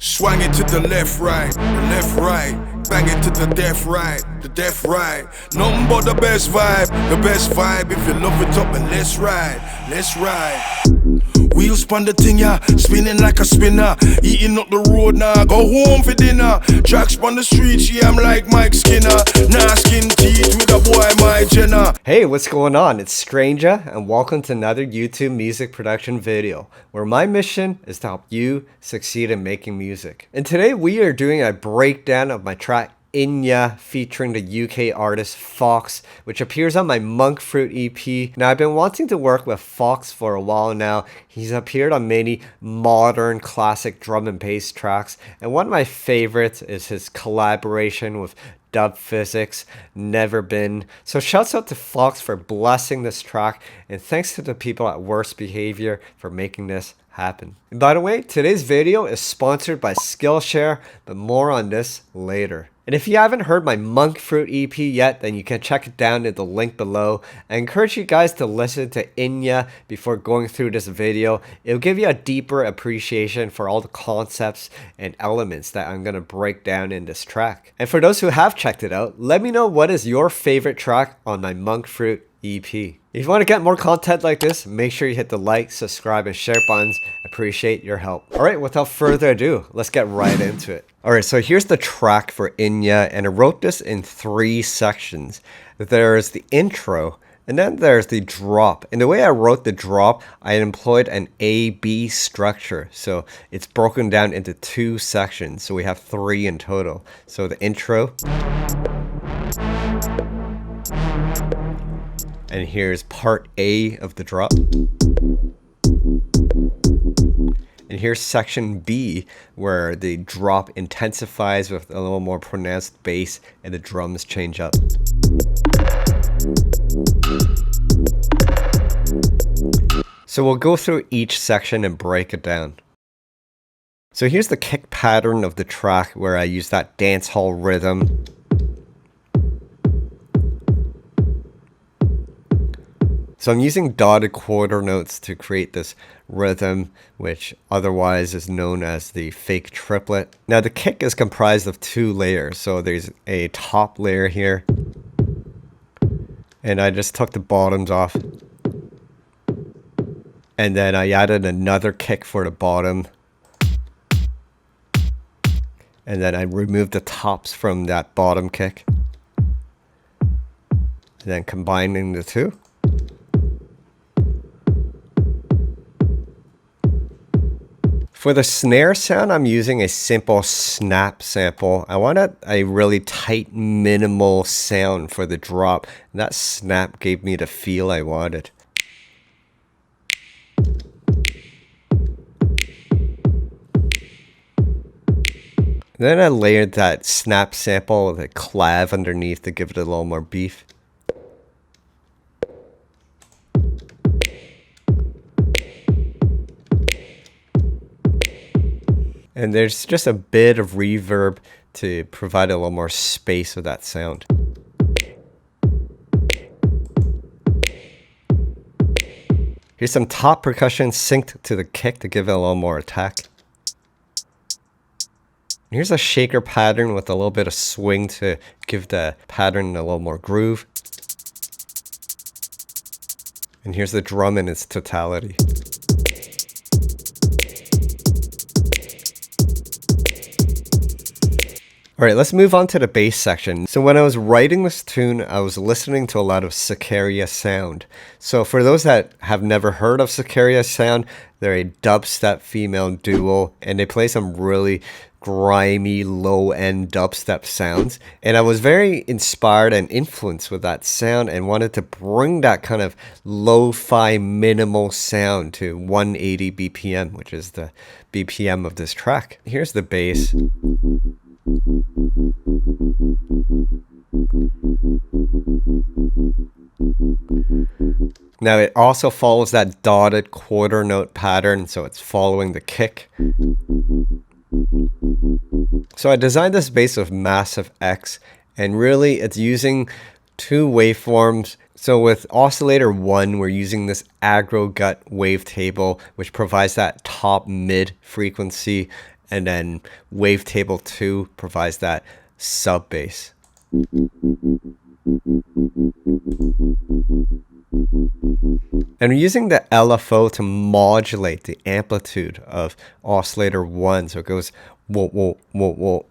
Swang it to the left, right, bang it to the deaf, right, the deaf, right. Nothing but the best vibe. If you love it up, and let's ride, let's ride. Wheels pon the thing, yeah, spinning like a spinner. Eating up the road now, go home for dinner. Tracks pon the streets, yeah, I'm like Mike Skinner. Nah, skin teeth with a boy, my Jenna. Hey, what's going on? It's STRANJAH, and welcome to another YouTube music production video, where my mission is to help you succeed in making music. And today we are doing a breakdown of my track Inya featuring the UK artist Fox, which appears on my Monkfruit EP. Now, I've been wanting to work with Fox for a while now. He's appeared on many modern classic drum and bass tracks, and one of my favorites is his collaboration with Dub Physics, Never Been. So shouts out to Fox for blessing this track, and thanks to the people at Worst Behavior for making this happen. And by the way, today's video is sponsored by Skillshare, but more on this later. And if you haven't heard my Monkfruit EP yet, then you can check it down in the link below. I encourage you guys to listen to Inya before going through this video. It'll give you a deeper appreciation for all the concepts and elements that I'm going to break down in this track. And for those who have checked it out, let me know what is your favorite track on my Monkfruit EP. If you want to get more content like this, make sure you hit the like, subscribe, and share buttons. Appreciate your help. Alright, without further ado, let's get right into it. Alright, so here's the track for Inya, and I wrote this in 3 sections. There's the intro, and then there's the drop. And the way I wrote the drop, I employed an A-B structure. So it's broken down into 2 sections. So we have 3 in total. So the intro. And here's part A of the drop. And here's section B, where the drop intensifies with a little more pronounced bass and the drums change up. So we'll go through each section and break it down. So here's the kick pattern of the track, where I use that dancehall rhythm. So I'm using dotted quarter notes to create this rhythm, which otherwise is known as the fake triplet. Now the kick is comprised of 2 layers. So there's a top layer here, and I just took the bottoms off. And then I added another kick for the bottom. And then I removed the tops from that bottom kick. And then combining the 2. For the snare sound, I'm using a simple snap sample. I wanted a really tight, minimal sound for the drop. And that snap gave me the feel I wanted. Then I layered that snap sample with a clav underneath to give it a little more beef. And there's just a bit of reverb to provide a little more space with that sound. Here's some top percussion synced to the kick to give it a little more attack. Here's a shaker pattern with a little bit of swing to give the pattern a little more groove. And here's the drum in its totality. Alright, let's move on to the bass section. So when I was writing this tune, I was listening to a lot of Sicaria Sound. So for those that have never heard of Sicaria Sound, they're a dubstep female duo, and they play some really grimy, low-end dubstep sounds. And I was very inspired and influenced with that sound and wanted to bring that kind of lo-fi minimal sound to 180 BPM, which is the BPM of this track. Here's the bass. Now it also follows that dotted quarter note pattern, so it's following the kick. So I designed this bass with Massive X, and really it's using 2 waveforms. So with oscillator 1, we're using this aggro gut wavetable, which provides that top mid frequency. And then wavetable 2 provides that sub bass. And we're using the LFO to modulate the amplitude of oscillator 1, so it goes whoa, whoa, whoa, whoa.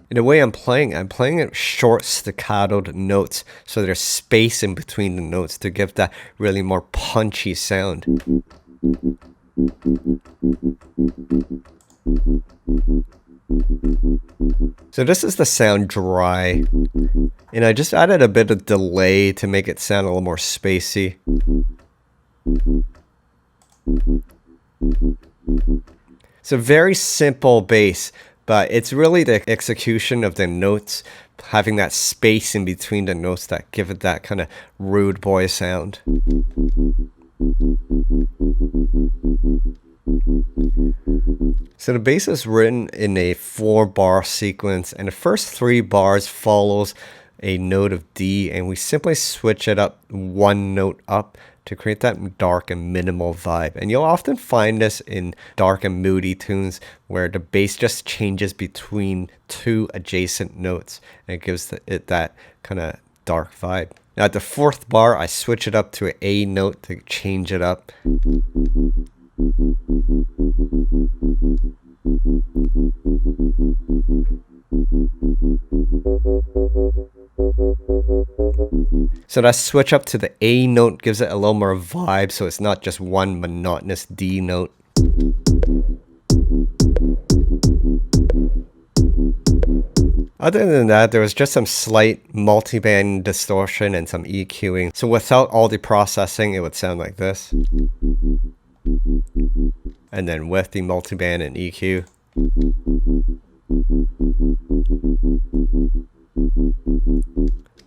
In the way I'm playing it short staccatoed notes, so there's space in between the notes to give that really more punchy sound. So this is the sound dry, and I just added a bit of delay to make it sound a little more spacey. It's a very simple bass, but it's really the execution of the notes, having that space in between the notes that give it that kind of rude boy sound. So the bass is written in a 4-bar sequence, and the first 3 bars follows a note of D, and we simply switch it up 1 note up to create that dark and minimal vibe. And you'll often find this in dark and moody tunes where the bass just changes between 2 adjacent notes, and it gives it that kind of dark vibe. Now at the 4th bar, I switch it up to an A note to change it up. So that switch up to the A note gives it a little more vibe, so it's not just one monotonous D note. Other than that, there was just some slight multiband distortion and some EQing. So without all the processing, it would sound like this. And then with the multiband and EQ.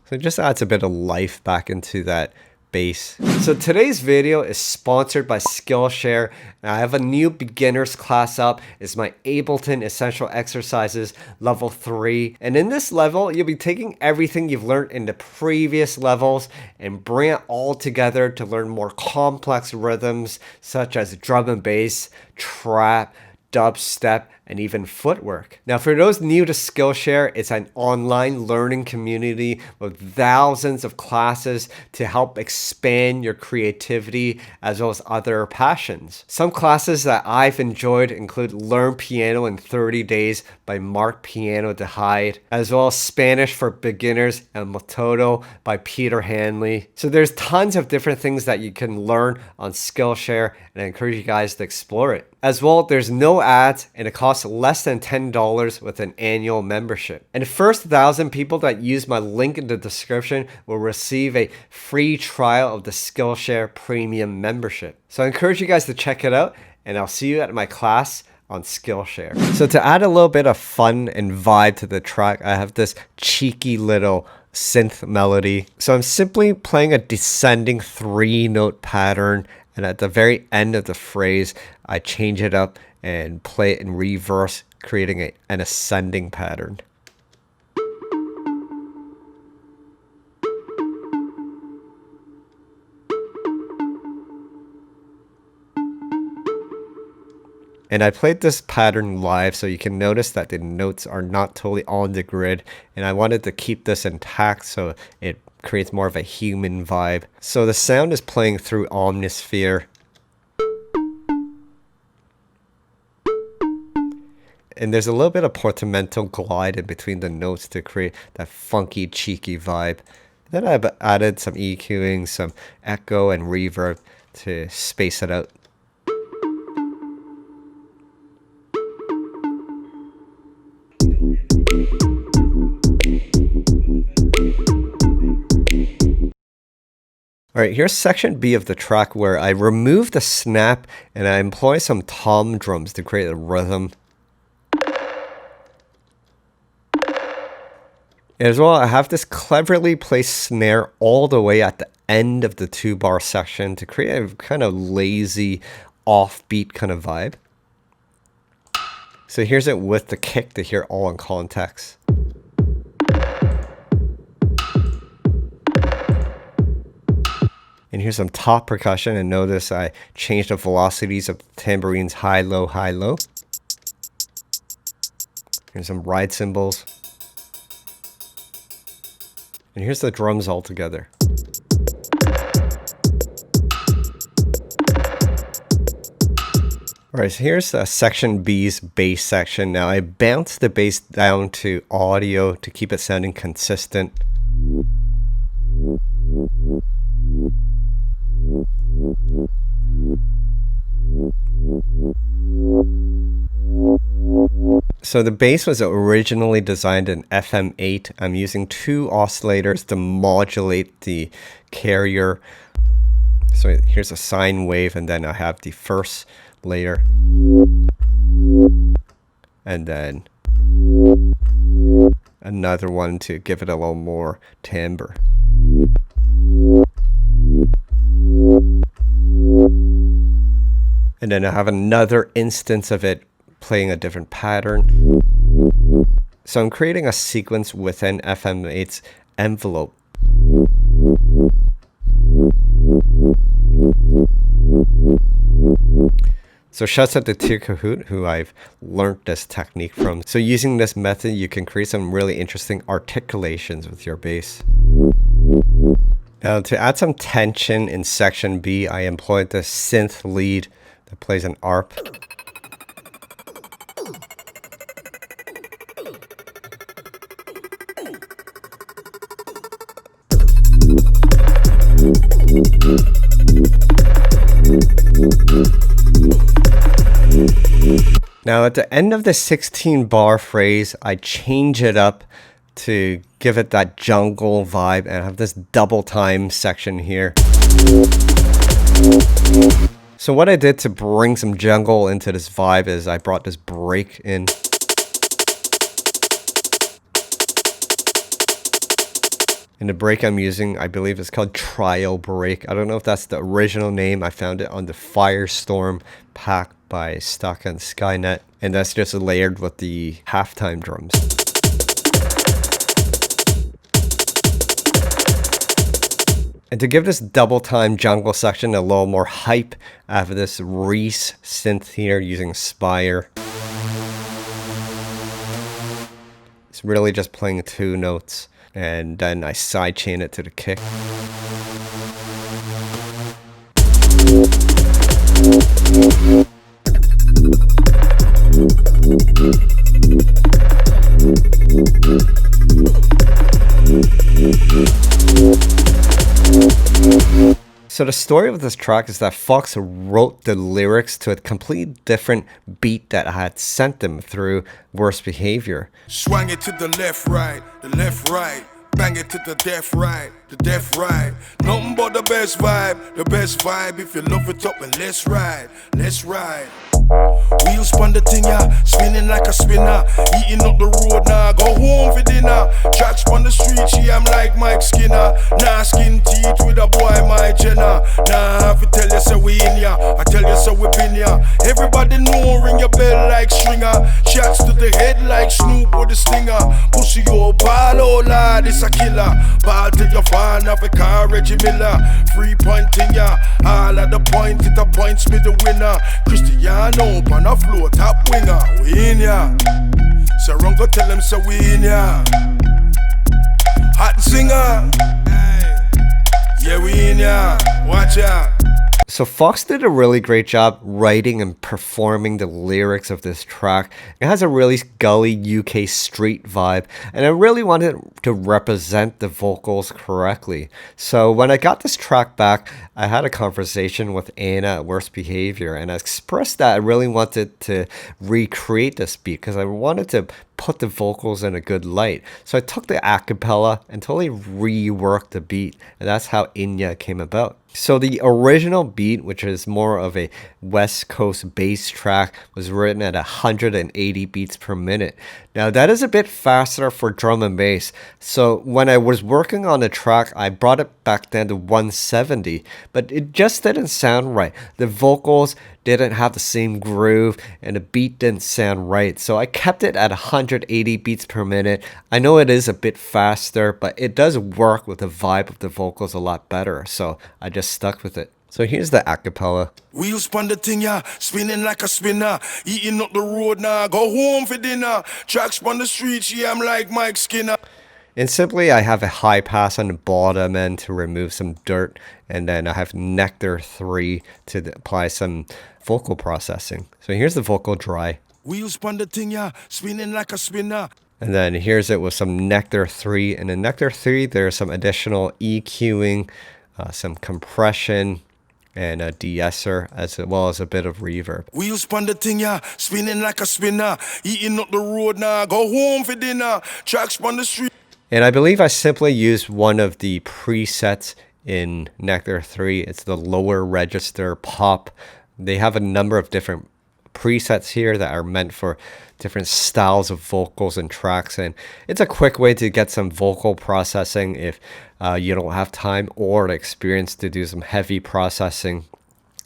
So it just adds a bit of life back into that bass. So today's video is sponsored by Skillshare. I have a new beginners class up. It's my Ableton Essential Exercises level 3. And in this level, you'll be taking everything you've learned in the previous levels and bring it all together to learn more complex rhythms such as drum and bass, trap, dubstep, and even footwork. Now, for those new to Skillshare, it's an online learning community with thousands of classes to help expand your creativity as well as other passions. Some classes that I've enjoyed include Learn Piano in 30 Days by Mark Piano de Hyde, as well as Spanish for Beginners and Metodo by Peter Hanley. So there's tons of different things that you can learn on Skillshare, and I encourage you guys to explore it. As well, there's no ads, and it costs less than $10 with an annual membership. And the first 1,000 people that use my link in the description will receive a free trial of the Skillshare Premium membership. So I encourage you guys to check it out, and I'll see you at my class on Skillshare. So to add a little bit of fun and vibe to the track, I have this cheeky little synth melody. So I'm simply playing a descending 3-note pattern, and at the very end of the phrase, I change it up and play it in reverse, creating an ascending pattern. And I played this pattern live, so you can notice that the notes are not totally on the grid, and I wanted to keep this intact so it creates more of a human vibe. So the sound is playing through Omnisphere. And there's a little bit of portamento glide in between the notes to create that funky, cheeky vibe. Then I've added some EQing, some echo and reverb to space it out. Alright, here's section B of the track where I remove the snap and I employ some tom drums to create a rhythm. As well, I have this cleverly placed snare all the way at the end of the 2-bar section to create a kind of lazy, offbeat kind of vibe. So here's it with the kick to hear all in context. And here's some top percussion, and notice I changed the velocities of the tambourines high, low, high, low. Here's some ride cymbals. And here's the drums all together. Alright, so here's section B's bass section. Now I bounced the bass down to audio to keep it sounding consistent. So the bass was originally designed in FM8. I'm using 2 oscillators to modulate the carrier. So here's a sine wave, and then I have the first layer, and then another one to give it a little more timbre. And then I have another instance of it playing a different pattern. So I'm creating a sequence within FM8's envelope. So shouts out to Tir Kahoot, who I've learned this technique from. So using this method, you can create some really interesting articulations with your bass. Now to add some tension in section B, I employed the synth lead that plays an ARP. Now at the end of the 16-bar phrase, I change it up to give it that jungle vibe, and I have this double time section here. So what I did to bring some jungle into this vibe is I brought this break in. And the break I'm using, I believe it's called Trio Break. I don't know if that's the original name. I found it on the Firestorm pack by Stock and Skynet. And that's just layered with the halftime drums. And to give this double time jungle section a little more hype, I have this Reese synth here using Spire. It's really just playing 2 notes. And then I sidechain it to the kick. So the story of this track is that Fox wrote the lyrics to a completely different beat that I had sent them through Worst Behavior. Swang it to the left, right, bang it to the deaf, right, nothing but the best vibe, if you love it up and let's ride. Wheels pon the thing, yeah, spinning like a spinner, eating up the road now, go home for dinner. Tracks pon the street, she I'm like Mike Skinner, nah skin teeth with a boy my Jenna. Nah have to tell you so we in ya, I tell you so we been ya. Everybody know ring your bell like stringer, shots to the head like Snoop with a stinger. Pussy your ball, oh lad, it's a killer. Ball till you fall off a car, Reggie Miller. 3-point thing, yeah, all at the point, it appoints me the winner. Cristiano on a floor, top winger, we in ya. So run go tell them so we in ya. Hot singer, yeah we in ya, watch out. So Fox did a really great job writing and performing the lyrics of this track. It has a really gully UK street vibe, and I really wanted to represent the vocals correctly. So when I got this track back, I had a conversation with Anna at Worst Behavior, and I expressed that I really wanted to recreate this beat because I wanted to put the vocals in a good light. So I took the acapella and totally reworked the beat, and that's how Inya came about. So the original beat, which is more of a West Coast bass track, was written at 180 beats per minute. Now that is a bit faster for drum and bass. So when I was working on the track, I brought it back down to 170, but it just didn't sound right. The vocals didn't have the same groove and the beat didn't sound right. So I kept it at 180 beats per minute. I know it is a bit faster, but it does work with the vibe of the vocals a lot better. So I just stuck with it. So here's the acapella. Wheels pon the thing, yeah, spinning like a spinner. Eating up the road now, go home for dinner. Tracks on the streets, yeah, I'm like Mike Skinner. And simply, I have a high pass on the bottom end to remove some dirt. And then I have Nectar 3 to apply some vocal processing. So here's the vocal dry. Wheels pon the thing, yeah, spinning like a spinner. And then here's it with some Nectar 3. And in Nectar 3, there's some additional EQing, some compression, and a de-esser, as well as a bit of reverb. Wheels pon the thing, yeah, spinning like a spinner. Eating up the road now, go home for dinner. Tracks on the street. And I believe I simply used one of the presets in Nectar 3. It's the lower register pop. They have a number of different presets here that are meant for different styles of vocals and tracks, and it's a quick way to get some vocal processing if you don't have time or the experience to do some heavy processing.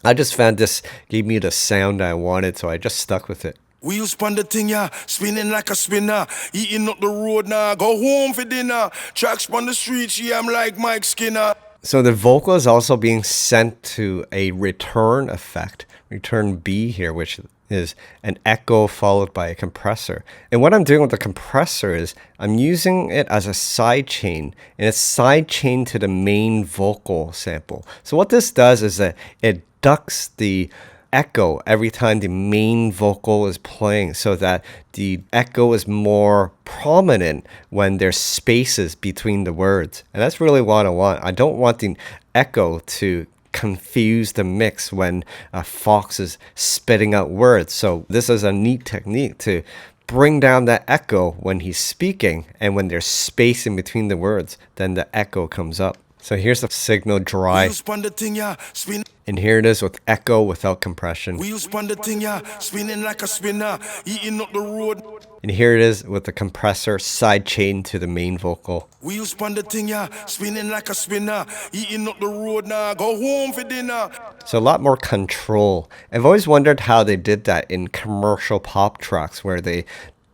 I just found this gave me the sound I wanted, so I just stuck with it. Wheels pon the thing, yeah, spinning like a spinner. Eating up the road now, go home for dinner. Tracks on the streets, yeah, I'm like Mike Skinner. So the vocal is also being sent to a return effect, return B here, which is an echo followed by a compressor. And what I'm doing with the compressor is I'm using it as a sidechain, and it's sidechain to the main vocal sample. So what this does is that it ducks the echo every time the main vocal is playing, so that the echo is more prominent when there's spaces between the words. And that's really what I want. I don't want the echo to confuse the mix when Fox is spitting out words. So this is a neat technique to bring down that echo when he's speaking, and when there's space in between the words, then the echo comes up. So here's the signal dry. And here it is with echo without compression. Wheels pon the thing, yeah, spinning like a spinner. Eating up the road. And here it is with the compressor sidechain to the main vocal. Wheels pon the thing, yeah, spinning like a spinner. Eating up the road now, go home for dinner. So a lot more control. I've always wondered how they did that in commercial pop tracks, where they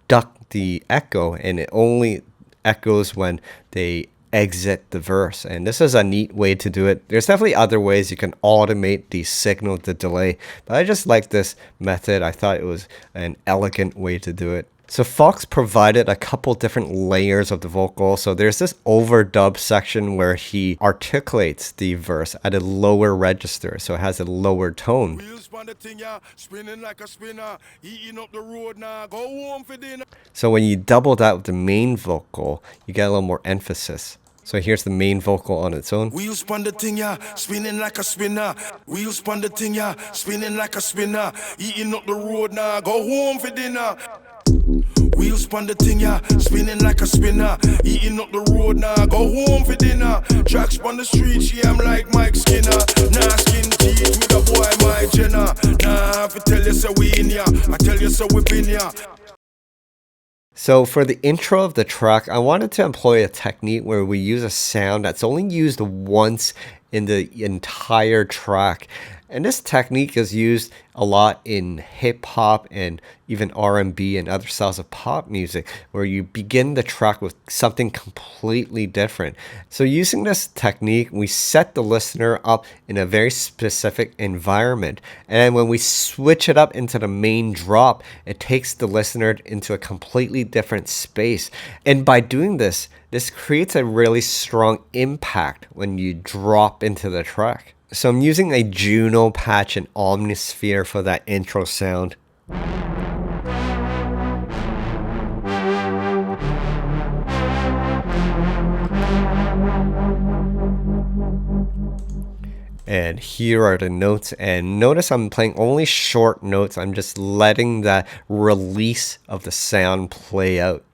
duck the echo and it only echoes when they exit the verse. And this is a neat way to do it. There's definitely other ways you can automate the signal to delay, but I just like this method. I thought it was an elegant way to do it. So Fox provided a couple different layers of the vocal. So there's this overdub section where he articulates the verse at a lower register, so it has a lower tone. So when you double that with the main vocal, you get a little more emphasis. So here's the main vocal on its own. Wheels pon the thing, yeah, spinning like a spinner. Wheels pon the thing, yeah, spinning like a spinner. Eating up the road now, go home for dinner. Wheels pon the thing, yeah, spinning like a spinner. Eating up the road now, go home for dinner. Tracks on the streets, yeah, I'm like Mike Skinner. Nah, skin teeth with a boy, my Jenna. Nah, if I tell you so we in ya, I tell you so we been ya. So for the intro of the track, I wanted to employ a technique where we use a sound that's only used once in the entire track. And this technique is used a lot in hip hop and even R&B and other styles of pop music, where you begin the track with something completely different. So using this technique, we set the listener up in a very specific environment. And when we switch it up into the main drop, it takes the listener into a completely different space. And by doing this, this creates a really strong impact when you drop into the track. So I'm using a Juno patch and Omnisphere for that intro sound. And here are the notes, and notice I'm playing only short notes. I'm just letting that release of the sound play out.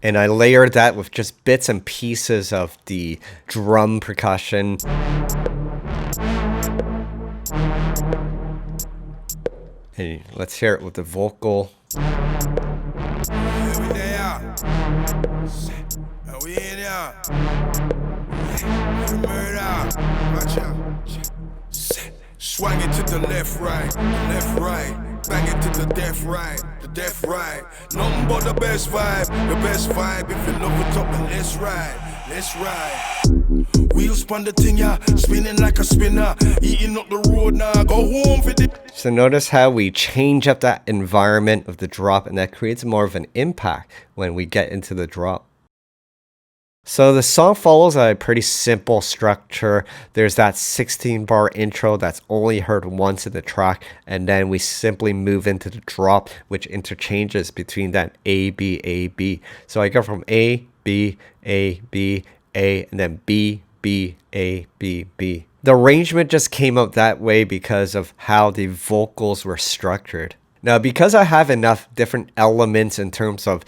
And I layered that with just bits and pieces of the drum percussion. And let's hear it with the vocal. Murder. Watch out. Swang it to the left, right, bang it to the death, right, nothing but the best vibe, if you love it up, then let's ride, wheels pon the thing, yeah, spinning like a spinner, eating up the road now, go home for the... So notice how we change up that environment of the drop, and that creates more of an impact when we get into the drop. So the song follows a pretty simple structure. There's that 16-bar intro that's only heard once in the track, and then we simply move into the drop, which interchanges between that A, B, A, B. So I go from A, B, A, B, A, and then B, B, A, B, B. The arrangement just came out that way because of how the vocals were structured. Now, because I have enough different elements in terms of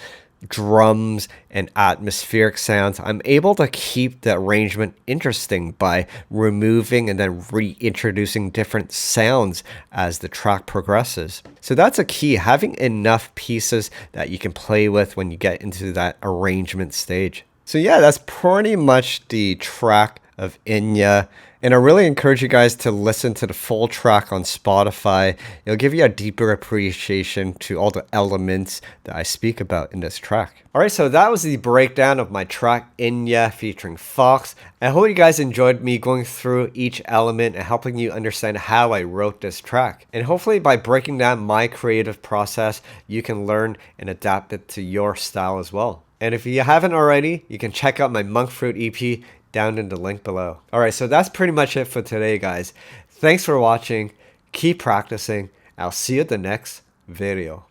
drums and atmospheric sounds, I'm able to keep the arrangement interesting by removing and then reintroducing different sounds as the track progresses. So that's a key, having enough pieces that you can play with when you get into that arrangement stage. So yeah, that's pretty much the track of Inya. And I really encourage you guys to listen to the full track on Spotify. It'll give you a deeper appreciation to all the elements that I speak about in this track. Alright, so that was the breakdown of my track Inya featuring Fox. I hope you guys enjoyed me going through each element and helping you understand how I wrote this track. And hopefully by breaking down my creative process, you can learn and adapt it to your style as well. And if you haven't already, you can check out my Monkfruit EP down in the link below. Alright, so that's pretty much it for today, guys. Thanks for watching. Keep practicing. I'll see you at the next video.